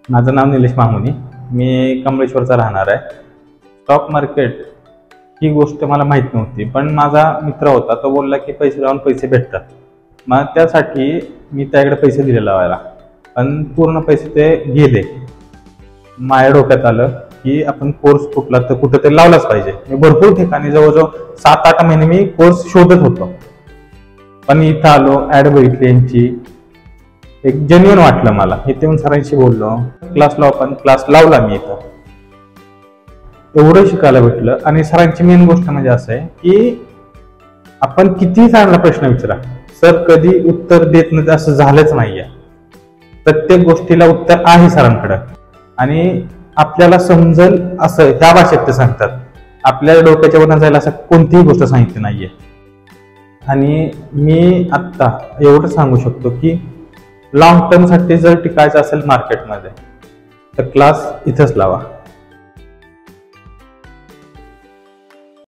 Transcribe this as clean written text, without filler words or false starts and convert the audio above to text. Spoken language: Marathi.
माझं नाव निलेश मामुनी, मी कमळेश्वरचा राहणार आहे. स्टॉक मार्केट ही गोष्ट मला माहीत नव्हती, पण माझा मित्र होता, तो बोलला की पैसे लावून पैसे भेटतात. मग त्यासाठी मी त्याकडे पैसे दिले लावायला, पण पूर्ण पैसे ते गेले. माझ्या डोक्यात आलं की आपण कोर्स कुठला तर कुठं तरी लावलाच पाहिजे. मी भरपूर ठिकाणी जवळजवळ 7-8 महिने मी कोर्स शोधत होतो, पण इथं आलो, ऍड बघितली यांची, एक जेन्युइन वाटलं मला. इथे येऊन सरांशी बोललो, क्लास लाव, पण क्लास लावला मी इथं. एवढं शिकायला भेटलं. आणि सरांची मेन गोष्ट म्हणजे असं आहे की आपण किती चांगला प्रश्न विचारा, सर कधी उत्तर देत नाही असं झालंच नाहीये. प्रत्येक गोष्टीला उत्तर आहे सरांकडे, आणि आपल्याला समजल असं ह्या भाषेत ते सांगतात. आपल्या डोक्याच्या वरनं जायला असं कोणतीही गोष्ट सांगितली नाहीये. आणि मी आत्ता एवढं सांगू शकतो की लॉंग टर्म साठी जर टिकायचं असेल मार्केटमध्ये तर क्लास इथंच लावा.